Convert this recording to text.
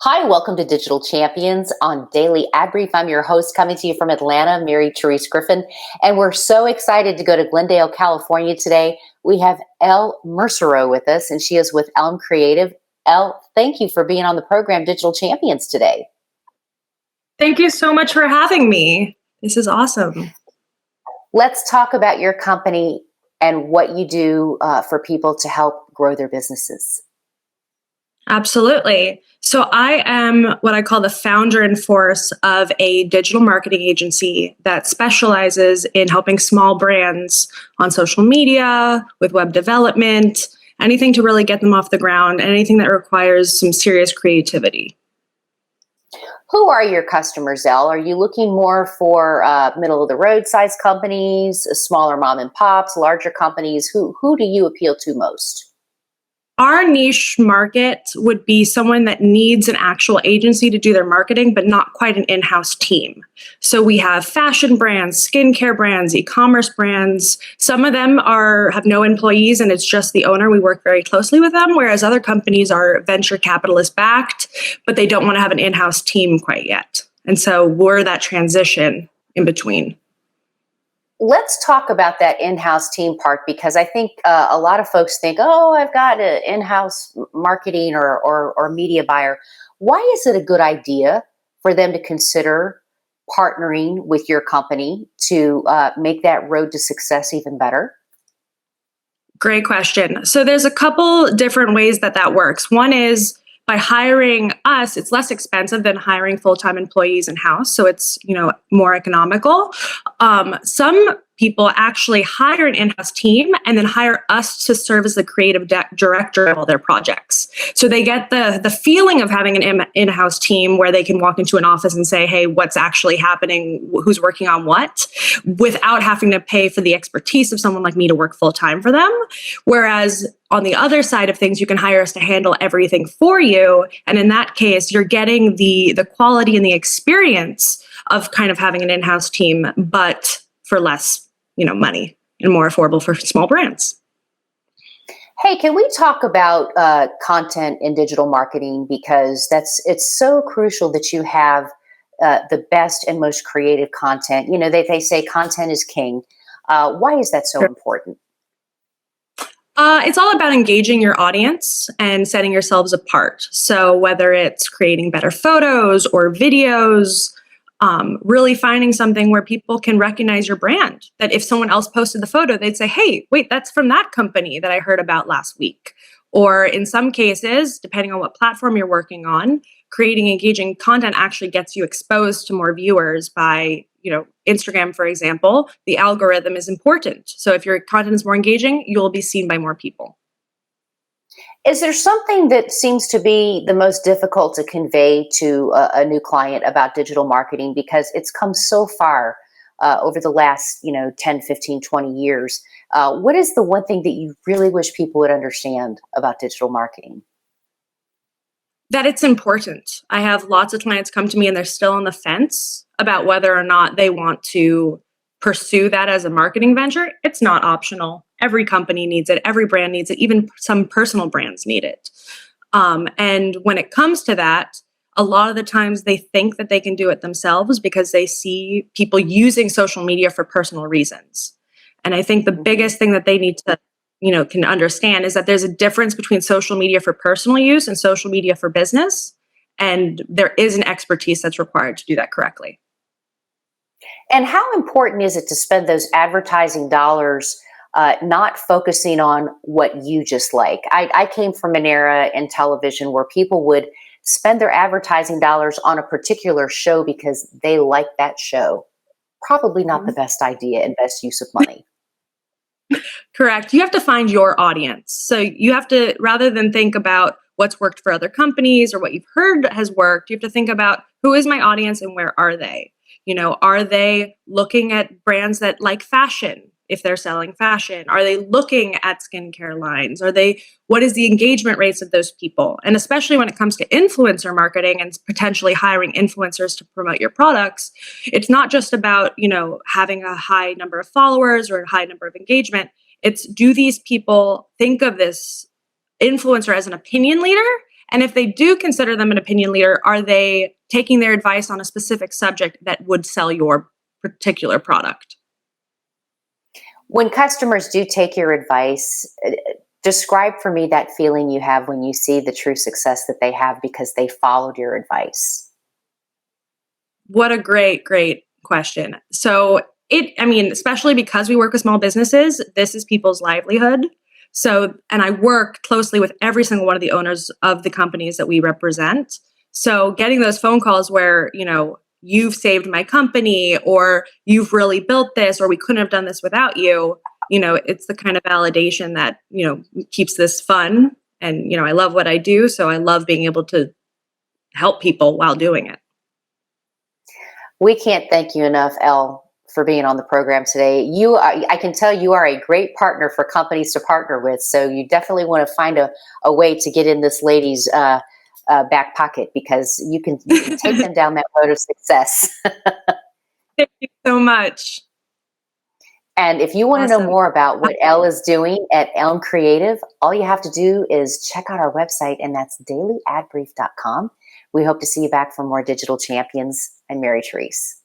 Hi, welcome to Digital Champions on Daily Ad Brief. I'm your host coming to you from Atlanta, Mary Therese Griffin, and we're so excited to go to Glendale, California today. We have Elle Mersereau with us, and she is with ELM Creative. Elle, thank you for being on the program Digital Champions today. Thank you so much for having me. This is awesome. Let's talk about your company and what you do for people to help grow their businesses. Absolutely. So I am what I call the founder and force of a digital marketing agency that specializes in helping small brands on social media, with web development, anything to really get them off the ground, anything that requires some serious creativity. Who are your customers, Elle? Are you looking more for middle of the road size companies, smaller mom and pops, larger companies? Who do you appeal to most? Our niche market would be someone that needs an actual agency to do their marketing, but not quite an in-house team. So we have fashion brands, skincare brands, e-commerce brands. Some of them have no employees and it's just the owner. We work very closely with them, whereas other companies are venture capitalist backed, but they don't want to have an in-house team quite yet. And so we're that transition in between. Let's talk about that in-house team part, because I think a lot of folks think, oh, I've got an in-house marketing or media buyer. Why is it a good idea for them to consider partnering with your company to make that road to success even better? Great question. So there's a couple different ways that works. One is by hiring us, it's less expensive than hiring full-time employees in-house. So it's, more economical. Some people actually hire an in-house team and then hire us to serve as the creative director of all their projects. So they get the feeling of having an in-house team where they can walk into an office and say, hey, what's actually happening? Who's working on what? Without having to pay for the expertise of someone like me to work full-time for them. Whereas on the other side of things, you can hire us to handle everything for you. And in that case, you're getting the quality and the experience of kind of having an in-house team, but for less, money and more affordable for small brands. Hey, can we talk about content in digital marketing? Because it's so crucial that you have the best and most creative content. They say content is king. Why is that so important? It's all about engaging your audience and setting yourselves apart. So whether it's creating better photos or videos, really finding something where people can recognize your brand, that if someone else posted the photo, they'd say, hey, wait, that's from that company that I heard about last week. Or in some cases, depending on what platform you're working on, creating engaging content actually gets you exposed to more viewers by, Instagram, for example. The algorithm is important. So if your content is more engaging, you'll be seen by more people. Is there something that seems to be the most difficult to convey to a new client about digital marketing? Because it's come so far over the last, 10, 15, 20 years. What is the one thing that you really wish people would understand about digital marketing? That it's important. I have lots of clients come to me and they're still on the fence about whether or not they want to pursue that as a marketing venture. It's not optional. Every company needs it. Every brand needs it. Even some personal brands need it. And when it comes to that, a lot of the times they think that they can do it themselves because they see people using social media for personal reasons. And I think the biggest thing that they need to can understand is that there's a difference between social media for personal use and social media for business. And there is an expertise that's required to do that correctly. And how important is it to spend those advertising dollars not focusing on what you just like? I came from an era in television where people would spend their advertising dollars on a particular show because they like that show. Probably not the best idea and best use of money. Correct. You have to find your audience. So you have to, rather than think about what's worked for other companies or what you've heard has worked, you have to think about who is my audience and where are they? Are they looking at brands that like fashion if they're selling fashion? Are they looking at skincare lines? What is the engagement rates of those people? And especially when it comes to influencer marketing and potentially hiring influencers to promote your products, it's not just about, having a high number of followers or a high number of engagement. It's, do these people think of this influencer as an opinion leader And if they do consider them an opinion leader, are they taking their advice on a specific subject that would sell your particular product? When customers do take your advice, describe for me that feeling you have when you see the true success that they have because they followed your advice. What a great, great question. So especially because we work with small businesses, this is people's livelihood. So, and I work closely with every single one of the owners of the companies that we represent. So getting those phone calls where, you've saved my company, or you've really built this, or we couldn't have done this without you, it's the kind of validation that, keeps this fun. And, I love what I do. So I love being able to help people while doing it. We can't thank you enough, Elle, for being on the program today. I can tell you are a great partner for companies to partner with. So you definitely want to find a way to get in this lady's back pocket, because you can take them down that road of success. Thank you so much. And if you want to know more about what Elle is doing at ELM Creative, all you have to do is check out our website, and that's dailyadbrief.com. We hope to see you back for more Digital Champions. And Mary Therese.